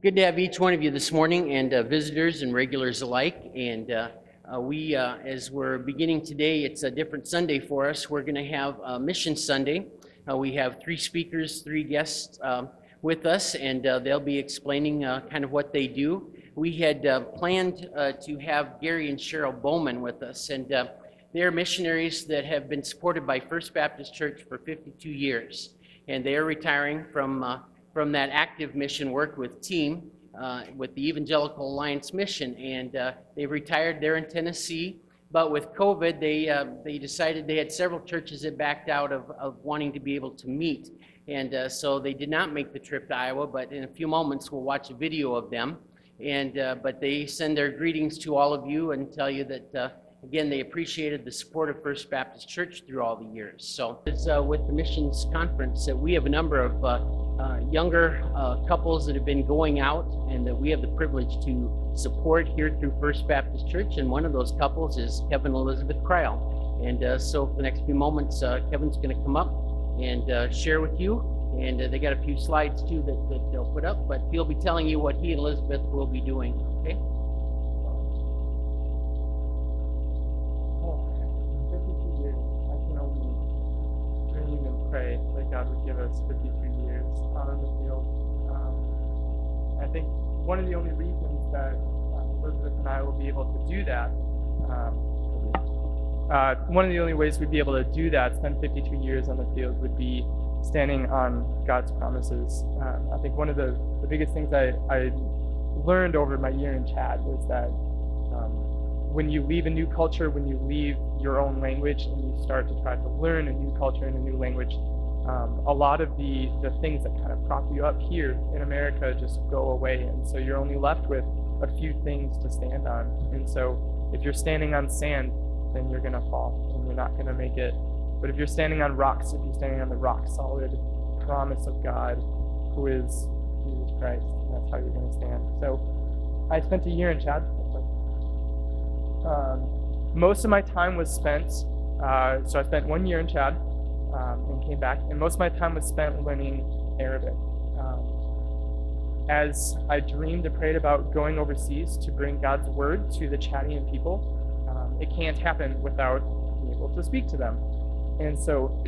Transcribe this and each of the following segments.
Good to have each one of you this morning, and visitors and regulars alike. And as we're beginning today, it's a different Sunday for us. We're going to have Mission Sunday. We have three speakers, three guests with us, and they'll be explaining kind of what they do. We had planned to have Gary and Cheryl Bowman with us, and they're missionaries that have been supported by First Baptist Church for 52 years. And they are retiring from that active mission work with TEAM, with the Evangelical Alliance Mission, and they retired there in Tennessee. But with COVID, they decided they had several churches that backed out of wanting to be able to meet, and so they did not make the trip to Iowa. But in a few moments, we'll watch a video of them, and but they send their greetings to all of you and tell you that again, they appreciated the support of First Baptist Church through all the years. So it's with the missions conference that we have a number of younger couples that have been going out and that we have the privilege to support here through First Baptist Church. And one of those couples is Kevin and Elizabeth Krile. And so for the next few moments, Kevin's going to come up and share with you. And they got a few slides too that they'll put up, but he'll be telling you what he and Elizabeth will be doing. Okay? 52 years. I can only dream and pray that God would give us 52 years out in the field. I think one of the only reasons that Elizabeth and I will be able to do that, one of the only ways we'd be able to do that, spend 52 years on the field, would be standing on God's promises. I think one of the biggest things I learned over my year in Chad was that when you leave a new culture, when you leave your own language and you start to try to learn a new culture and a new language, a lot of the things that kind of prop you up here in America just go away. And so you're only left with a few things to stand on. And so if you're standing on sand, then you're going to fall and you're not going to make it. But if you're standing on rocks, if you're standing on the rock solid promise of God, who is Jesus Christ, that's how you're going to stand. So I spent a year in Chad. Most of my time was spent, so I spent 1 year in Chad and came back, and most of my time was spent learning Arabic. As I dreamed and prayed about going overseas to bring God's word to the Chadian people, it can't happen without being able to speak to them. And so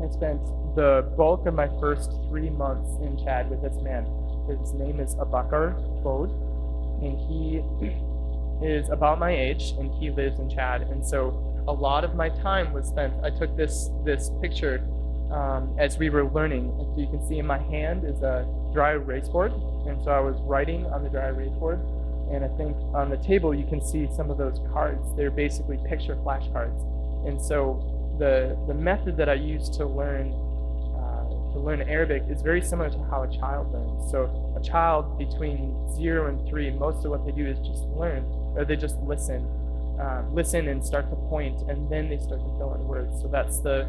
I spent the bulk of my first 3 months in Chad with this man. His name is Abakar Fode, and he is about my age, and he lives in Chad. And so a lot of my time was spent, I took this picture as we were learning. And so you can see in my hand is a dry erase board, and so I was writing on the dry erase board. And I think on the table you can see some of those cards. They're basically picture flashcards. And so the method that I use to learn Arabic is very similar to how a child learns. So a child between 0 and 3, most of what they do is just learn, or they just listen and start to point, and then they start to fill in words. So that's the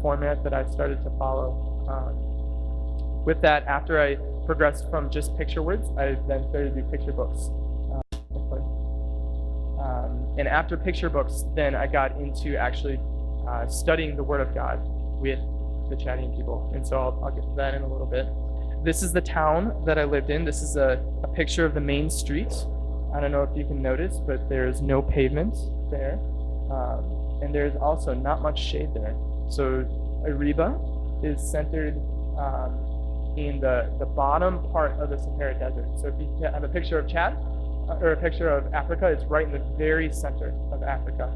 format that I started to follow. With that, after I progressed from just picture words, I then started to do picture books. And after picture books, then I got into actually studying the Word of God with the Chadian people. And so I'll get to that in a little bit. This is the town that I lived in. This is a picture of the main street. I don't know if you can notice, but there's no pavement there. And there's also not much shade there. So Ariba is centered in the bottom part of the Sahara Desert. So if you have a picture of Chad, or a picture of Africa, it's right in the very center of Africa.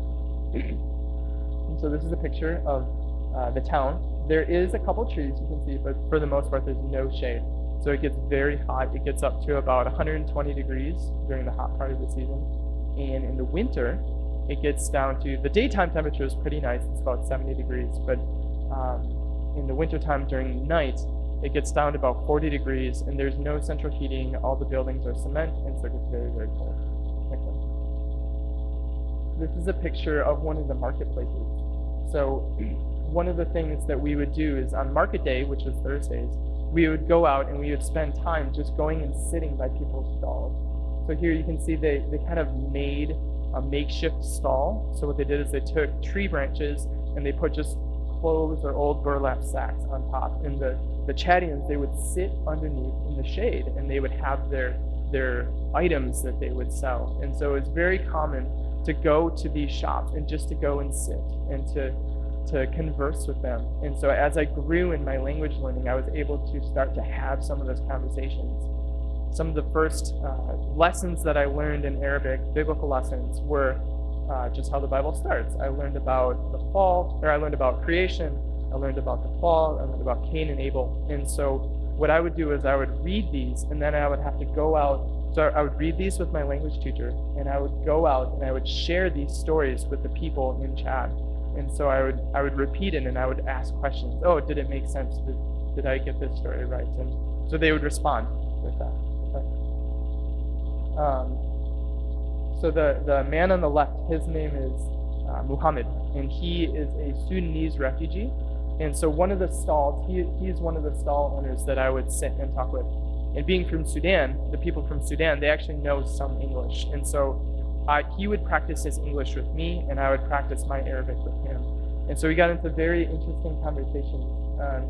And so this is a picture of the town. There is a couple trees you can see, but for the most part there's no shade. So it gets very hot. It gets up to about 120 degrees during the hot part of the season. And in the winter, it gets down to, the daytime temperature is pretty nice, it's about 70 degrees, but in the wintertime during the night, it gets down to about 40 degrees, and there's no central heating. All the buildings are cement, and so it gets very, very cold. Next one. This is a picture of one of the marketplaces. So one of the things that we would do is on market day, which was Thursdays, we would go out and we would spend time just going and sitting by people's stalls. So here you can see they kind of made a makeshift stall. So what they did is they took tree branches and they put just clothes or old burlap sacks on top, and the the Chadians, they would sit underneath in the shade, and they would have their items that they would sell. And so it's very common to go to these shops and just to go and sit and to converse with them. And so as I grew in my language learning, I was able to start to have some of those conversations. Some of the first lessons that I learned in Arabic, biblical lessons, were just how the Bible starts. I learned about the fall, or I learned about creation, I learned about the fall, I learned about Cain and Abel. And so what I would do is I would read these, and then I would have to go out. So I would read these with my language teacher, and I would go out and I would share these stories with the people in Chad. And so I would repeat it, and I would ask questions. Oh, did it make sense? Did I get this story right? And so they would respond with that. So the man on the left, his name is Muhammad, and he is a Sudanese refugee. And so one of the stalls, he's one of the stall owners that I would sit and talk with. And being from Sudan, the people from Sudan, they actually know some English. And so he would practice his English with me, and I would practice my Arabic with him. And so we got into very interesting conversations.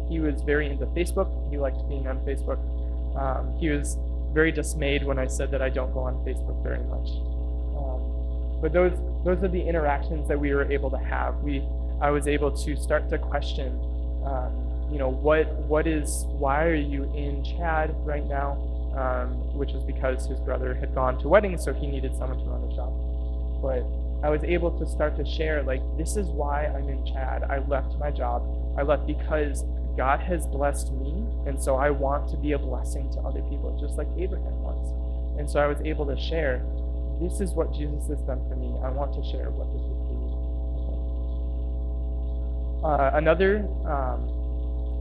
He was very into Facebook. He liked being on Facebook. He was very dismayed when I said that I don't go on Facebook very much. But those are the interactions that we were able to have. I was able to start to question, why are you in Chad right now? Which is because his brother had gone to weddings, so he needed someone to run the shop. But I was able to start to share, this is why I'm in Chad. I left my job. I left because God has blessed me, and so I want to be a blessing to other people, just like Abraham was. And so I was able to share, this is what Jesus has done for me. I want to share what this is for you.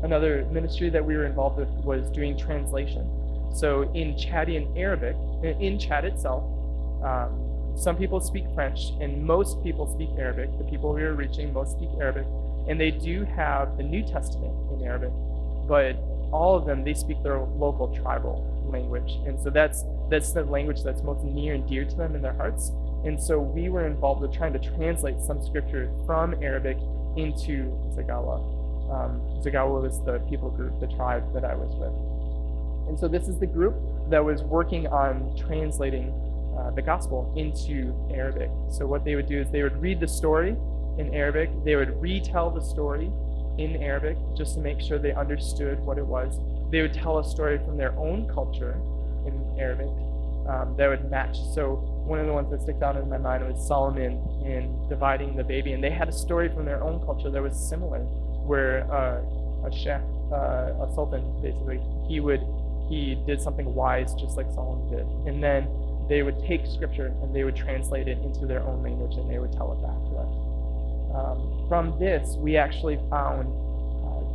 Another ministry that we were involved with was doing translation. So in Chadian Arabic, in Chad itself, some people speak French, and most people speak Arabic. The people we were reaching, most speak Arabic. And they do have the New Testament in Arabic, but all of them, they speak their local tribal language. And so that's the language that's most near and dear to them in their hearts. And so we were involved with trying to translate some scripture from Arabic into Zagawa. Zagawa was the people group, the tribe that I was with. And so this is the group that was working on translating the gospel into Arabic. So what they would do is they would read the story in Arabic, they would retell the story in Arabic just to make sure they understood what it was. They would tell a story from their own culture in Arabic that would match. So one of the ones that sticks out in my mind was Solomon in dividing the baby, and they had a story from their own culture that was similar, where a sheikh, a sultan, basically, he did something wise just like Solomon did, and then they would take scripture and they would translate it into their own language and they would tell it back to us. From this, we actually found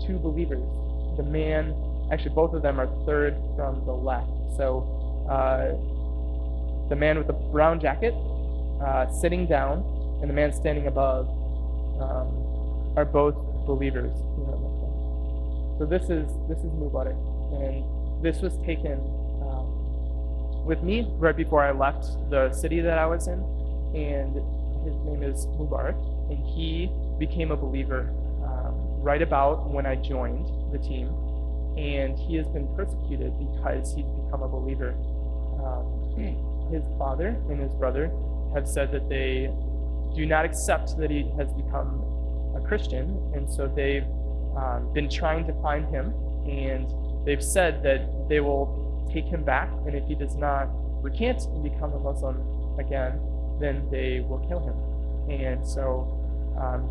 two believers. The man, actually both of them are third from the left. So the man with the brown jacket sitting down and the man standing above are both believers. So this is Mubarak, and this was taken with me right before I left the city that I was in, and his name is Mubarak, and he became a believer right about when I joined the team, and he has been persecuted because he's become a believer. His father and his brother have said that they do not accept that he has become a Christian, and so they've been trying to find him, and they've said that they will take him back, and if he does not recant and become a Muslim again, then they will kill him. And so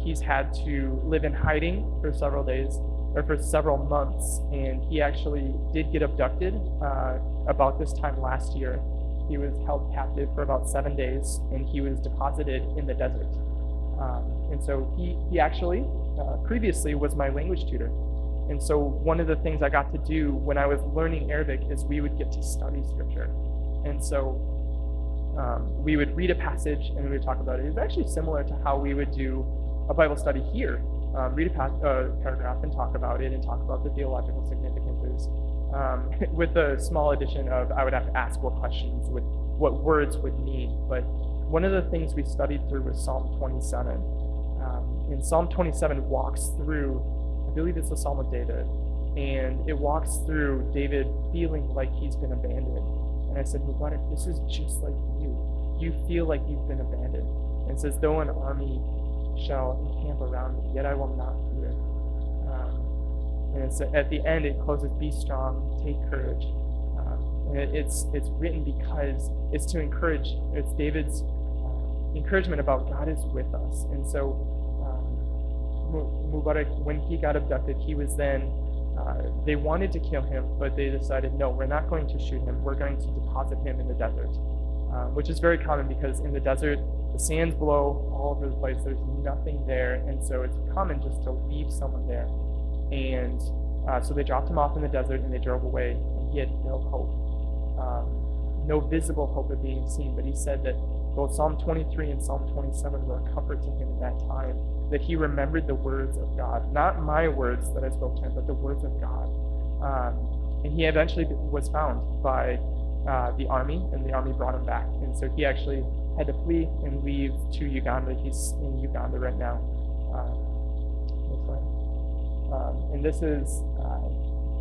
he's had to live in hiding for several days, or for several months, and he actually did get abducted about this time last year. He was held captive for about 7 days, and he was deposited in the desert. And so he actually previously was my language tutor. And so one of the things I got to do when I was learning Arabic is we would get to study scripture. And so we would read a passage and we would talk about it. It was actually similar to how we would do a Bible study here. Read a paragraph and talk about it and talk about the theological significances. With the small addition of I would have to ask what questions, what words would mean. But one of the things we studied through was Psalm 27. And Psalm 27 walks through, I believe it's the Psalm of David, And it walks through David feeling like he's been abandoned. And I said, Mubarak, this is just like you. You feel like you've been abandoned. And it says, though an army shall encamp around me, yet I will not fear. And it's, at the end, it closes, be strong, take courage. And it's written because it's to encourage, it's David's encouragement about God is with us. And so Mubarak, when he got abducted, he was then, they wanted to kill him, but they decided, no, we're not going to shoot him. We're going to deposit him in the desert, which is very common because in the desert, the sands blow all over the place. There's nothing there. And so it's common just to leave someone there. And so they dropped him off in the desert and they drove away. And he had no hope, no visible hope of being seen. But he said that both Psalm 23 and Psalm 27 were a comfort to him at that time, that he remembered the words of God, not my words that I spoke to him, but the words of God. And he eventually was found by the army, and the army brought him back. And so he actually had to flee and leave to Uganda. He's in Uganda right now. And this is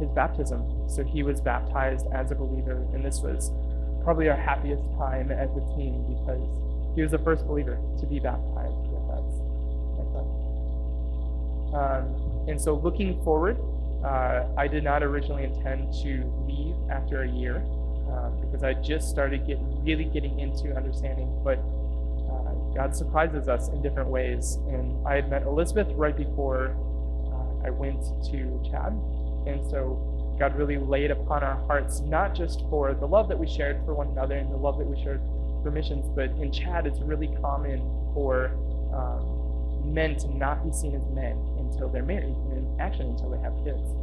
his baptism. So he was baptized as a believer, and this was probably our happiest time as a team because he was the first believer to be baptized with us. And so looking forward, I did not originally intend to leave after a year because I just started really getting into understanding, but God surprises us in different ways. And I had met Elizabeth right before I went to Chad. And so God really laid upon our hearts, not just for the love that we shared for one another and the love that we shared for missions, but in Chad, it's really common for men to not be seen as men until they're married, and actually until they have kids.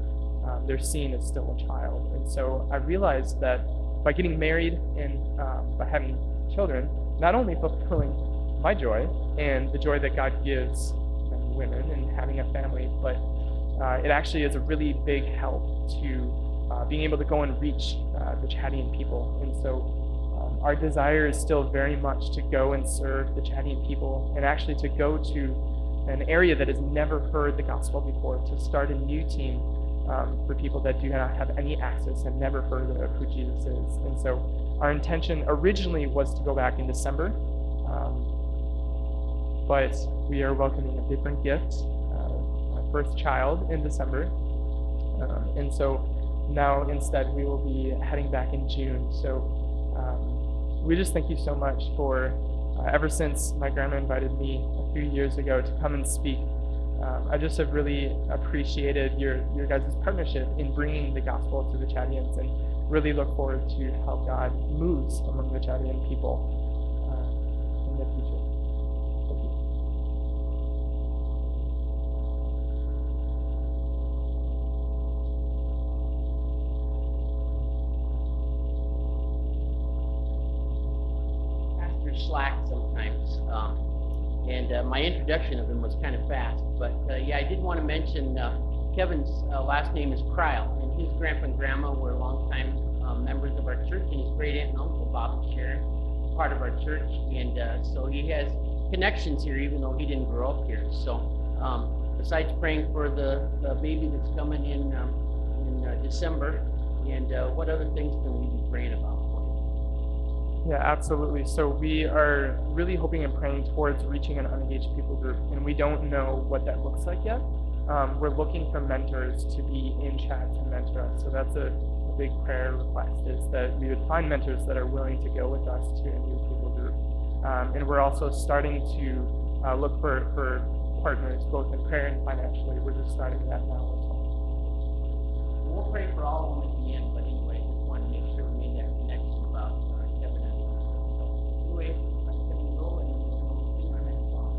They're seen as still a child. And so I realized that by getting married and by having children, not only fulfilling my joy and the joy that God gives men and women and having a family, but it actually is a really big help to being able to go and reach the Chadian people. And so our desire is still very much to go and serve the Chadian people, and actually to go to an area that has never heard the gospel before, to start a new team for people that do not have any access and never heard of who Jesus is. And so our intention originally was to go back in December, but we are welcoming a different gift, my first child, in December. And so now instead we will be heading back in June. So we just thank you so much for, ever since my grandma invited me a few years ago to come and speak, I just have really appreciated your guys' partnership in bringing the gospel to the Chadians, and really look forward to how God moves among the Chadian people in the future. Thank you. Pastor slack sometimes. And my introduction of him was kind of fast, but yeah, I did want to mention Kevin's last name is Krile, and his grandpa and grandma were longtime members of our church, and his great aunt and uncle, Bob and Sharon, part of our church, and so he has connections here, even though he didn't grow up here. So besides praying for the baby that's coming in December, and what other things can we be praying about? Yeah, absolutely. So we are really hoping and praying towards reaching an unengaged people group, and we don't know what that looks like yet. We're looking for mentors to be in Chad to mentor us. So that's a big prayer request, is that we would find mentors that are willing to go with us to a new people group. And we're also starting to look for partners, both in prayer and financially. We're just starting that now as well. We'll pray for all of them at the end, but anyway, just want to make sure we made that connection about Kevin and anyway, Kevin, go and we'll sing our next song.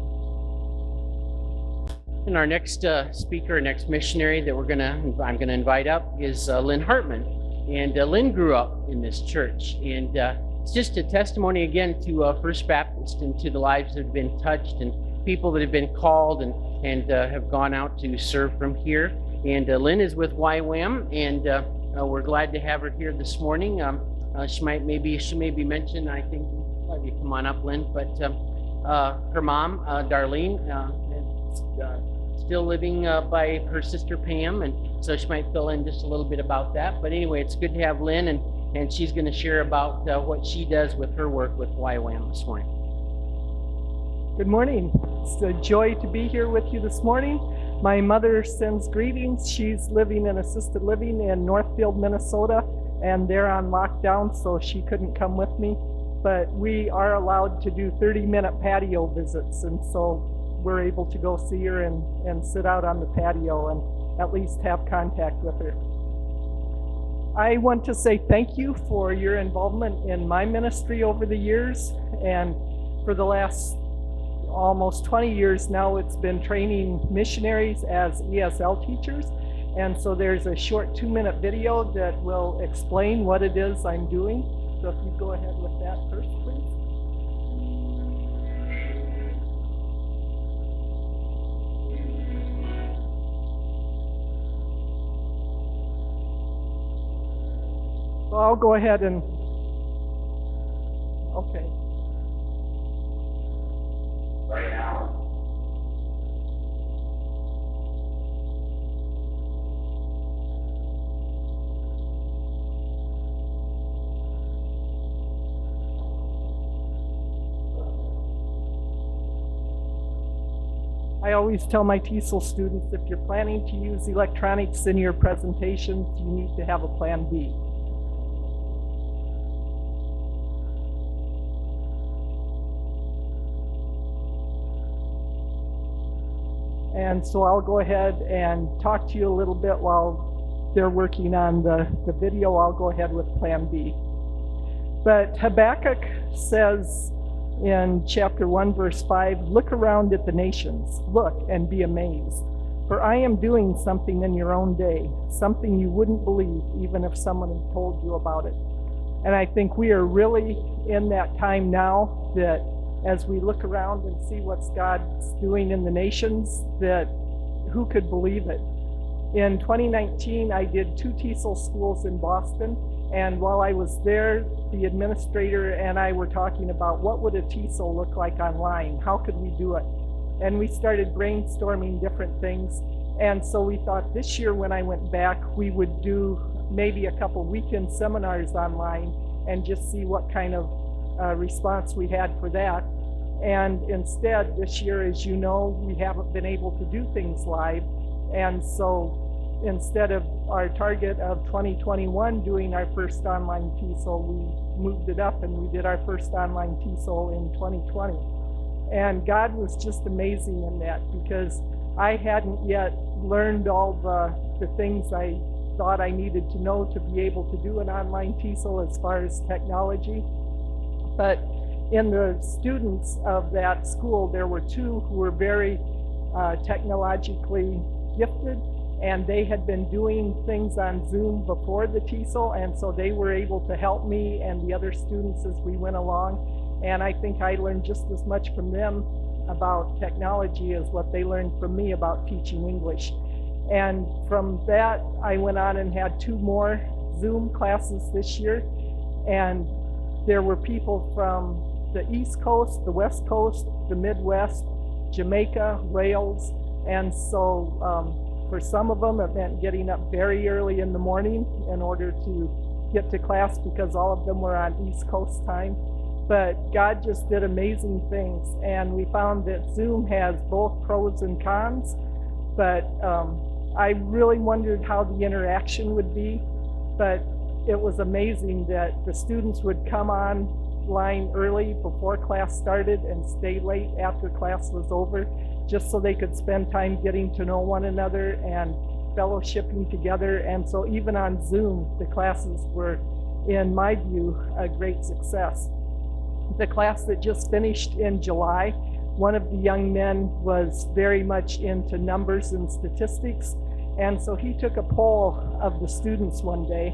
And our next speaker, next missionary that I'm gonna invite up is Lynn Hartman. And Lynn grew up in this church, and it's just a testimony again to First Baptist and to the lives that have been touched and people that have been called and have gone out to serve from here. And Lynn is with YWAM, and we're glad to have her here this morning. She may be mentioned. I think I'll have you come on up, Lynn. But her mom, Darlene, is still living by her sister Pam, and so she might fill in just a little bit about that. But anyway, it's good to have Lynn, and she's going to share about what she does with her work with YWAM this morning. Good morning. It's a joy to be here with you this morning. My mother sends greetings. She's living in assisted living in Northfield, Minnesota, and they're on lockdown, so she couldn't come with me. But we are allowed to do 30-minute patio visits, and so we're able to go see her and sit out on the patio and at least have contact with her. I want to say thank you for your involvement in my ministry over the years, and for the last almost 20 years now, it's been training missionaries as ESL teachers. And so there's a short 2-minute video that will explain what it is I'm doing. So if you go ahead with that first, please. So I'll go ahead and, okay. Right now. I always tell my TESOL students, if you're planning to use electronics in your presentations, you need to have a plan B. And so I'll go ahead and talk to you a little bit while they're working on the video. I'll go ahead with plan B. But Habakkuk says in chapter 1, verse 5, look around at the nations, look and be amazed. For I am doing something in your own day, something you wouldn't believe even if someone had told you about it. And I think we are really in that time now that as we look around and see what God's doing in the nations, that who could believe it? In 2019, I did 2 TESOL schools in Boston, and while I was there, the administrator and I were talking about what would a TESOL look like online? How could we do it? And we started brainstorming different things. And so we thought this year when I went back, we would do maybe a couple weekend seminars online and just see what kind of response we had for that. And instead, this year, as you know, we haven't been able to do things live. And so instead of our target of 2021 doing our first online TESOL, we moved it up and we did our first online TESOL in 2020. And God was just amazing in that, because I hadn't yet learned all the things I thought I needed to know to be able to do an online TESOL as far as technology. But in the students of that school, there were 2 who were very technologically gifted, and they had been doing things on Zoom before the TESOL, and so they were able to help me and the other students as we went along. And I think I learned just as much from them about technology as what they learned from me about teaching English. And from that, I went on and had 2 more Zoom classes this year, and there were people from the East Coast, the West Coast, the Midwest, Jamaica, Wales, and so for some of them it meant getting up very early in the morning in order to get to class, because all of them were on East Coast time. But God just did amazing things, and we found that Zoom has both pros and cons, but I really wondered how the interaction would be, but it was amazing that the students would come online early before class started and stay late after class was over, just so they could spend time getting to know one another and fellowshipping together. And so even on Zoom, the classes were, in my view, a great success. The class that just finished in July, one of the young men was very much into numbers and statistics, and so he took a poll of the students one day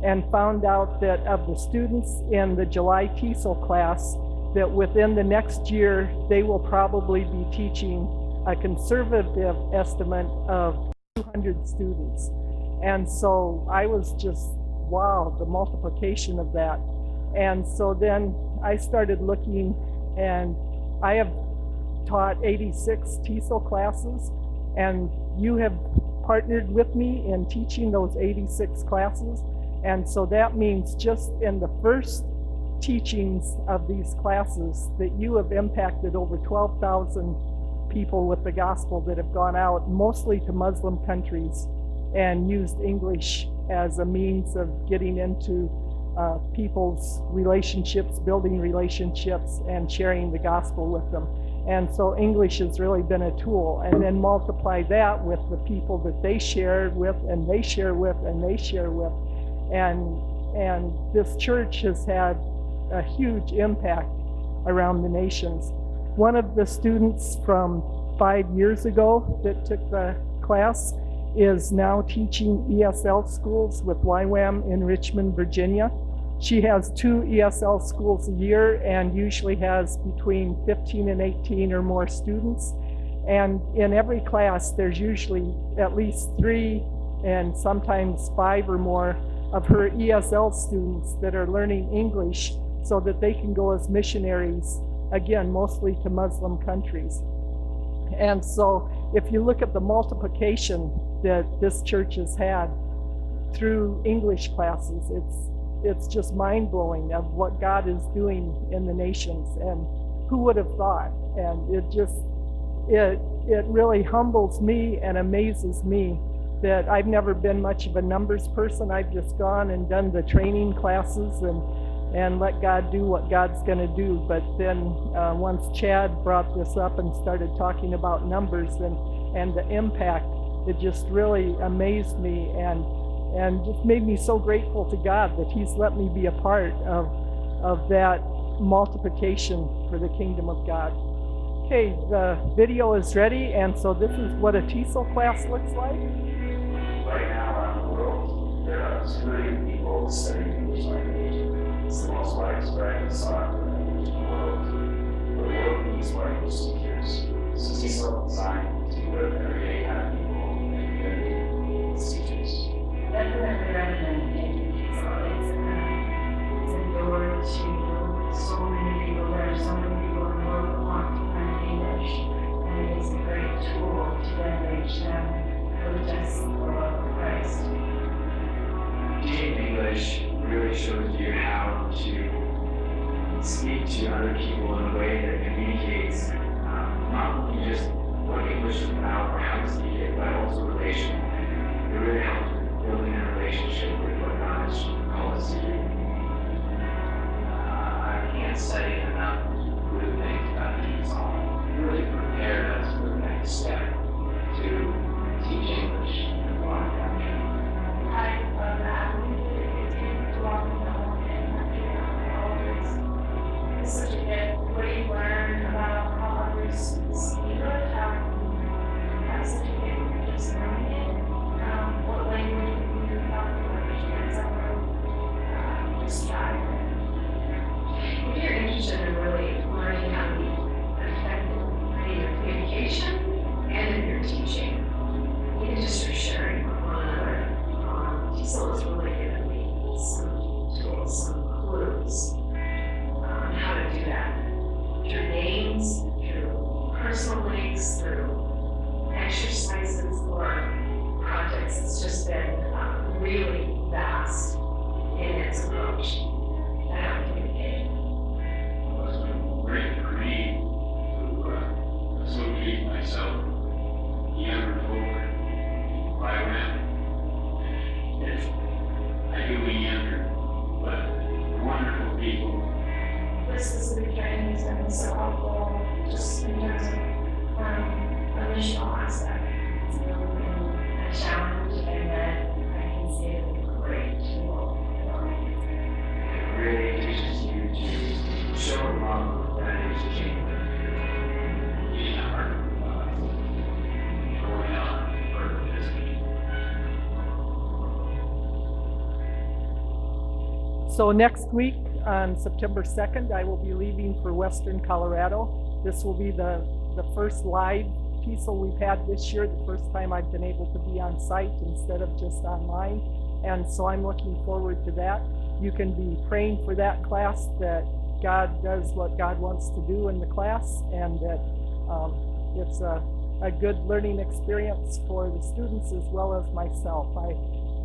and found out that of the students in the July TESOL class, that within the next year, they will probably be teaching a conservative estimate of 200 students. And so I was just, wow, the multiplication of that. And so then I started looking, and I have taught 86 TESOL classes, and you have partnered with me in teaching those 86 classes. And so that means just in the first teachings of these classes that you have impacted over 12,000 people with the gospel that have gone out, mostly to Muslim countries, and used English as a means of getting into people's relationships, building relationships, and sharing the gospel with them. And so English has really been a tool. And then multiply that with the people that they share with, and they share with, and they share with. And this church has had a huge impact around the nations. One of the students from 5 years ago that took the class is now teaching ESL schools with YWAM in Richmond, Virginia. She has 2 ESL schools a year and usually has between 15 and 18 or more students. And in every class, there's usually at least 3 and sometimes 5 or more of her ESL students that are learning English so that they can go as missionaries, again, mostly to Muslim countries. And so if you look at the multiplication that this church has had through English classes, it's just mind-blowing of what God is doing in the nations, and who would have thought? And it really humbles me and amazes me that I've never been much of a numbers person. I've just gone and done the training classes and let God do what God's going to do. But then once Chad brought this up and started talking about numbers and the impact, it just really amazed me and just made me so grateful to God that He's let me be a part of that multiplication for the kingdom of God. Okay, the video is ready, and so this is what a TESOL class looks like. Right now around the world, there are 2 million people studying English language. It's the most widespread and sought-after language in the world. The world needs more English speakers. So TESOL is designed to equip everyday kind of people and community as teachers. Definitely recommend taking TESOL. It's a door to so many people. There are so many people in the world that want to learn English, and it is a great tool to then reach them with just the love of Christ. Teaching English really shows you how to speak to other people in a way that communicates not only just what English is about or how to speak it, but also relational. It really helps with building a relationship with what God has called us to do. I can't say enough good things about TESOL. It really prepared us for the next step to teach English in a foreign country. I love that. It's been too long ago, and it's such a good way to learn about how others speak English, how you have such a gift for just learning it, what language you can help you understand someone, just try it. If you're interested in really learning how to be effective in your communication and in your teaching, even just for sharing with one another, TESOL has really given me some tools, some clues on how to do that. Through names, through personal links, through exercises or projects. It's just been really vast in its approach to how to communicate. Well, it's been great for me to associate myself with younger folk by around. Yes, I do mean younger, but wonderful people. This specific training has been so helpful just in terms of a missional aspect. It's really been a challenge, and then I can see it as a great tool. It really teaches you to show love that is genuine. Getting a heart of God, going on further this week. So next week, on September 2nd, I will be leaving for Western Colorado. This will be the first live TESOL we've had this year, the first time I've been able to be on site instead of just online. And so I'm looking forward to that. You can be praying for that class, that God does what God wants to do in the class, and that it's a a good learning experience for the students as well as myself. I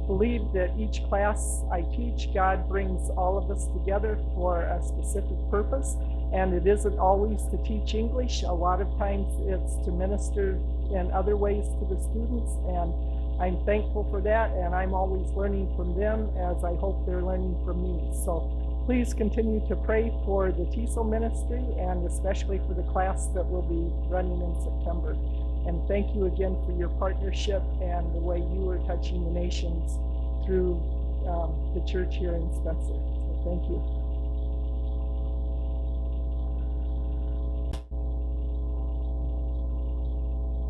believe that each class I teach, God brings all of us together for a specific purpose, and it isn't always to teach English. A lot of times it's to minister in other ways to the students, and I'm thankful for that, and I'm always learning from them as I hope they're learning from me. So please continue to pray for the TESOL ministry, and especially for the class that will be running in September. And thank you again for your partnership and the way you are touching the nations through the church here in Spencer. So thank you.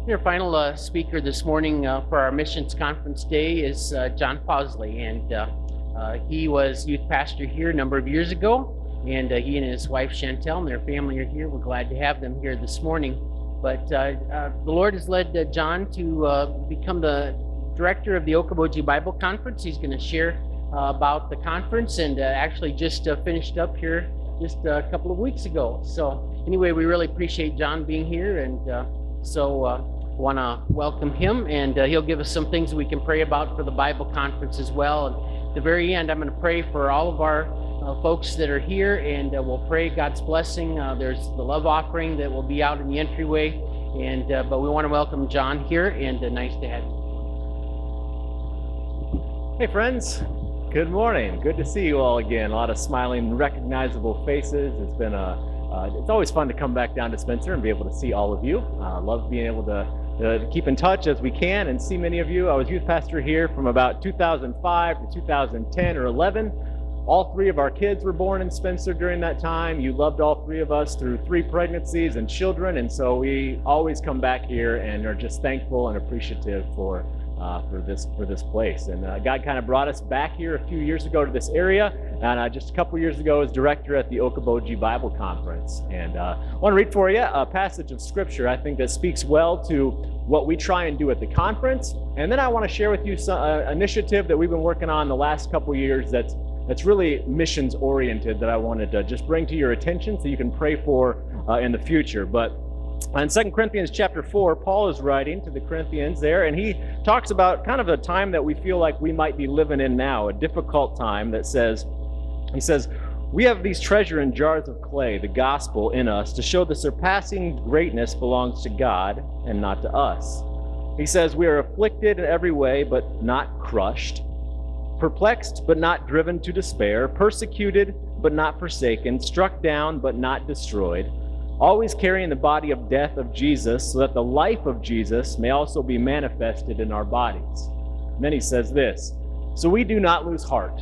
Your final speaker this morning for our missions conference day is John Paulsley, and he was youth pastor here a number of years ago, and he and his wife Chantel and their family are here. We're glad to have them here this morning. But the Lord has led John to become the director of the Okoboji Bible Conference. He's going to share about the conference, and actually just finished up here just a couple of weeks ago. So anyway, we really appreciate John being here, and want to welcome him, and he'll give us some things we can pray about for the Bible conference as well. And at the very end, I'm going to pray for all of our folks that are here, and we'll pray God's blessing. There's the love offering that will be out in the entryway, and but we want to welcome John here, and nice to have you. Hey friends, good morning. Good to see you all again. A lot of smiling, recognizable faces. It's always fun to come back down to Spencer and be able to see all of you. Love being able to keep in touch as we can and see many of you. I was youth pastor here from about 2005 to 2010 or 11. All three of our kids were born in Spencer during that time. You loved all three of us through 3 pregnancies and children, and so we always come back here and are just thankful and appreciative for this place. And God kind of brought us back here a few years ago to this area, and just a couple years ago as director at the Okoboji Bible Conference. And I want to read for you a passage of scripture I think that speaks well to what we try and do at the conference. And then I want to share with you some initiative that we've been working on the last couple years that's really missions oriented, that I wanted to just bring to your attention so you can pray for in the future. But in 2 Corinthians chapter 4, Paul is writing to the Corinthians there, and he talks about kind of a time that we feel like we might be living in now, a difficult time he says, we have these treasure in jars of clay, the gospel in us, to show the surpassing greatness belongs to God and not to us. He says, we are afflicted in every way, but not crushed, perplexed, but not driven to despair, persecuted, but not forsaken, struck down, but not destroyed, always carrying the body of death of Jesus, so that the life of Jesus may also be manifested in our bodies. Then he says this, so we do not lose heart.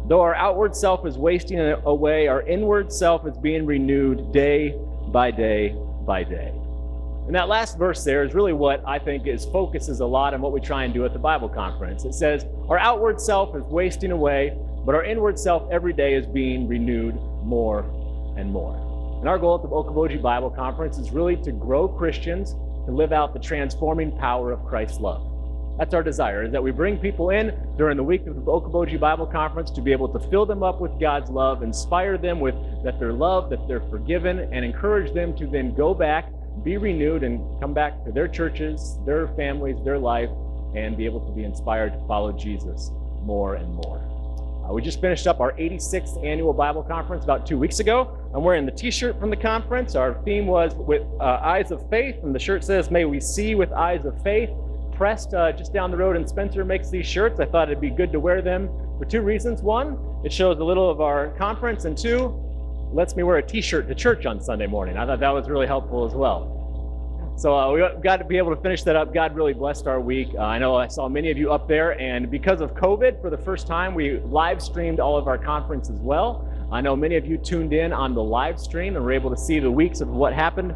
Though our outward self is wasting away, our inward self is being renewed day by day by day. And that last verse there is really what I think focuses a lot on what we try and do at the Bible conference. It says, our outward self is wasting away, but our inward self every day is being renewed more and more. And our goal at the Okoboji Bible Conference is really to grow Christians to live out the transforming power of Christ's love. That's our desire, is that we bring people in during the week of the Okoboji Bible Conference to be able to fill them up with God's love, inspire them with that they're loved, that they're forgiven, and encourage them to then go back, be renewed, and come back to their churches, their families, their life, and be able to be inspired to follow Jesus more and more. We just finished up our 86th annual Bible conference about 2 weeks ago. I'm wearing the t-shirt from the conference. Our theme was with eyes of faith, and the shirt says, may we see with eyes of faith. Pressed just down the road in Spencer makes these shirts. I thought it'd be good to wear them for 2 reasons. 1, it shows a little of our conference, and 2, lets me wear a t-shirt to church on Sunday morning. I thought that was really helpful as well. So we got to be able to finish that up. God really blessed our week. I know I saw many of you up there, and because of COVID, for the first time, we live streamed all of our conference as well. I know many of you tuned in on the live stream and were able to see the weeks of what happened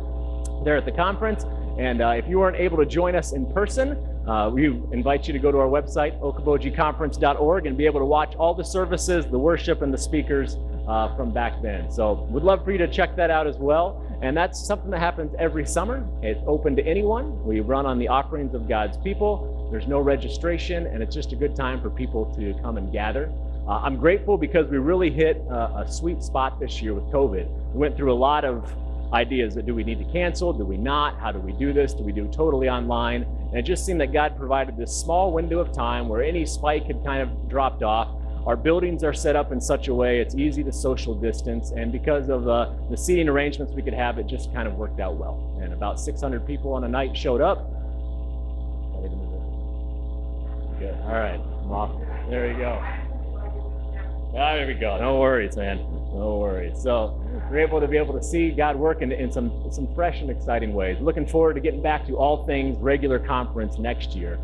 there at the conference. And if you weren't able to join us in person, we invite you to go to our website, okobojiconference.org, and be able to watch all the services, the worship, and the speakers from back then. So we'd love for you to check that out as well. And that's something that happens every summer. It's open to anyone. We run on the offerings of God's people. There's no registration, and it's just a good time for people to come and gather. I'm grateful because we really hit a sweet spot this year with COVID. We went through a lot of ideas that do we need to cancel? Do we not? How do we do this? Do we do totally online? And it just seemed that God provided this small window of time where any spike had kind of dropped off. Our buildings are set up in such a way it's easy to social distance, and because of the seating arrangements we could have, it just kind of worked out well. And about 600 people on a night showed up. Good. All right, I'm off. There you go. Ah, there we go. No worries, man. No worries. So we're able to see God work in some fresh and exciting ways. Looking forward to getting back to all things regular conference next year.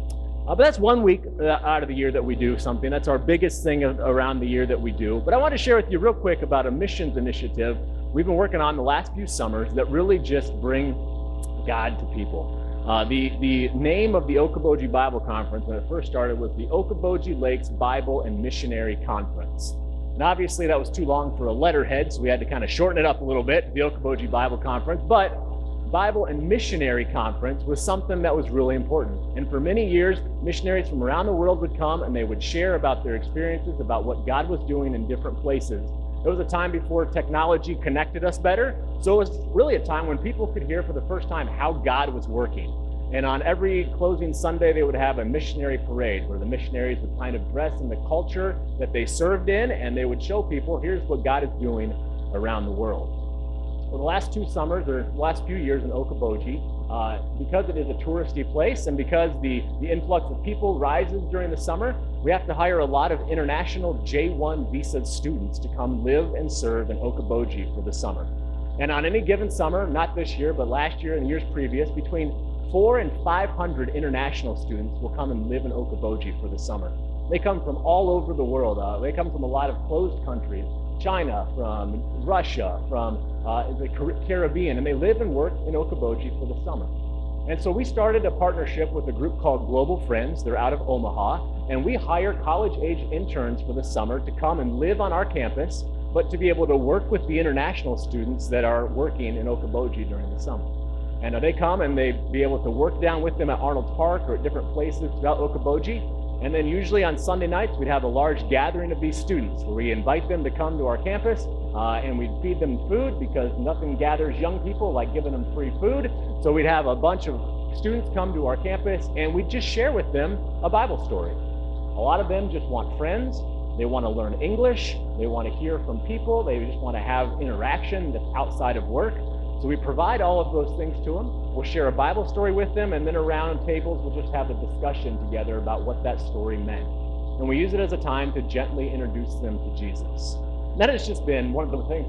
But that's 1 week out of the year that we do something. That's our biggest thing around the year that we do. But I want to share with you real quick about a missions initiative we've been working on the last few summers that really just bring God to people. The name of the Okoboji Bible Conference when it first started was the Okoboji Lakes Bible and Missionary Conference. And obviously that was too long for a letterhead, so we had to kind of shorten it up a little bit, the Okoboji Bible Conference. But Bible and Missionary Conference was something that was really important. And for many years, missionaries from around the world would come and they would share about their experiences, about what God was doing in different places. It was a time before technology connected us better, so it was really a time when people could hear for the first time how God was working. And on every closing Sunday, they would have a missionary parade where the missionaries would kind of dress in the culture that they served in, and they would show people, here's what God is doing around the world. Well, the last 2 summers, or the last few years in Okoboji, because it is a touristy place and because the influx of people rises during the summer, we have to hire a lot of international J1 visa students to come live and serve in Okoboji for the summer. And on any given summer, not this year, but last year and years previous, between 400 and 500 international students will come and live in Okoboji for the summer. They come from all over the world. They come from a lot of closed countries, China, from Russia, from the Caribbean, and they live and work in Okoboji for the summer. And so we started a partnership with a group called Global Friends. They're out of Omaha, and we hire college-age interns for the summer to come and live on our campus, but to be able to work with the international students that are working in Okoboji during the summer. And they come and they be able to work down with them at Arnold Park or at different places throughout Okoboji. And then usually on Sunday nights, we'd have a large gathering of these students where we invite them to come to our campus and we'd feed them food because nothing gathers young people like giving them free food. So we'd have a bunch of students come to our campus and we'd just share with them a Bible story. A lot of them just want friends. They want to learn English. They want to hear from people. They just want to have interaction that's outside of work. So we provide all of those things to them. We'll share a Bible story with them, and then around tables, we'll just have a discussion together about what that story meant. And we use it as a time to gently introduce them to Jesus. And that has just been one of the things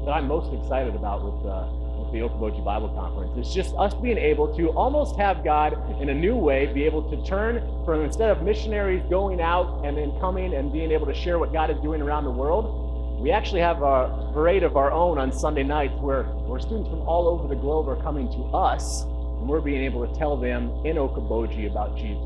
that I'm most excited about with the Okoboji Bible Conference. It's just us being able to almost have God in a new way, be able to turn from, instead of missionaries going out and then coming and being able to share what God is doing around the world, we actually have a parade of our own on Sunday nights where students from all over the globe are coming to us, and we're being able to tell them in Okoboji about Jesus.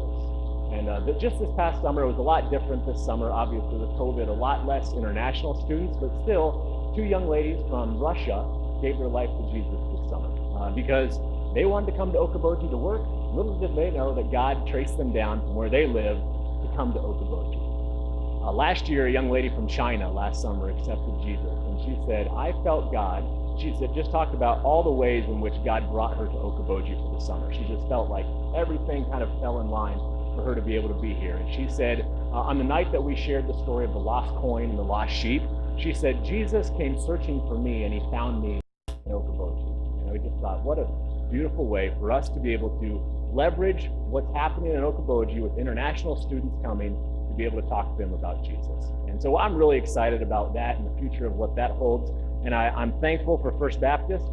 And just this past summer, it was a lot different this summer, obviously with COVID, a lot less international students, but still 2 young ladies from Russia gave their life to Jesus this summer because they wanted to come to Okoboji to work. Little did they know that God traced them down from where they live to come to Okoboji. Last year, a young lady from China last summer accepted Jesus, and she said, I felt God. She said, just talked about all the ways in which God brought her to Okoboji for the summer. She just felt like everything kind of fell in line for her to be able to be here. And she said, on the night that we shared the story of the lost coin and the lost sheep, she said, Jesus came searching for me, and he found me in Okoboji. And we just thought, what a beautiful way for us to be able to leverage what's happening in Okoboji with international students coming, to be able to talk to them about Jesus. And so I'm really excited about that and the future of what that holds. And I'm thankful for First Baptist.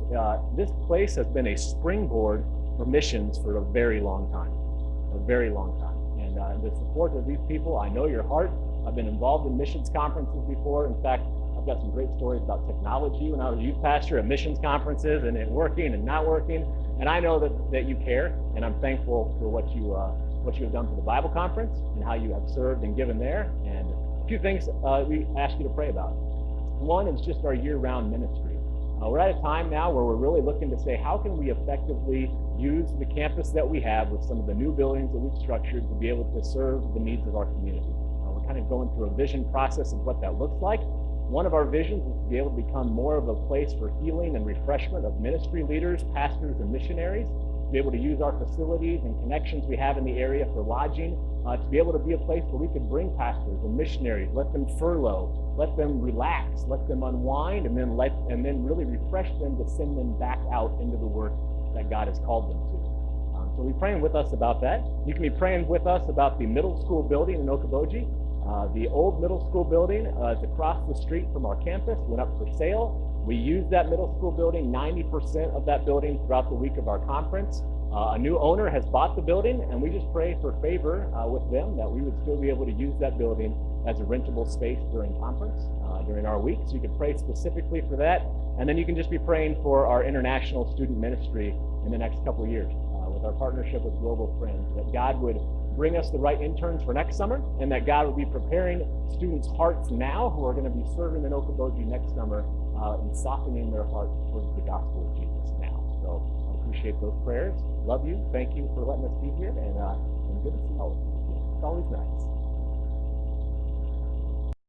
This place has been a springboard for missions for a very long time, And the support of these people, I know your heart. I've been involved in missions conferences before. In fact, I've got some great stories about technology when I was a youth pastor at missions conferences and it working and not working. And I know that you care, and I'm thankful for what you have done for the Bible conference and how you have served and given there. And a few things we ask you to pray about. One is just our year-round ministry. We're at a time now where we're really looking to say, how can we effectively use the campus that we have with some of the new buildings that we've structured to be able to serve the needs of our community. We're kind of going through a vision process of what that looks like. One of our visions is to be able to become more of a place for healing and refreshment of ministry leaders, pastors, and missionaries, to be able to use our facilities and connections we have in the area for lodging, to be able to be a place where we could bring pastors and missionaries, let them furlough, let them relax, let them unwind, and then really refresh them to send them back out into the work that God has called them to. So be praying with us about that. You can be praying with us about the middle school building in Okoboji. The old middle school building is across the street from our campus, went up for sale. We used that middle school building, 90% of that building throughout the week of our conference. A new owner has bought the building, and we just pray for favor with them that we would still be able to use that building as a rentable space during conference, during our week. So you can pray specifically for that. And then you can just be praying for our international student ministry in the next couple of years with our partnership with Global Friends, that God would bring us the right interns for next summer, and that God would be preparing students' hearts now who are going to be serving in Okoboji next summer and softening their hearts towards the gospel of Jesus now. So I appreciate those prayers. Love you. Thank you for letting us be here, and good to see all of you. It's always nice.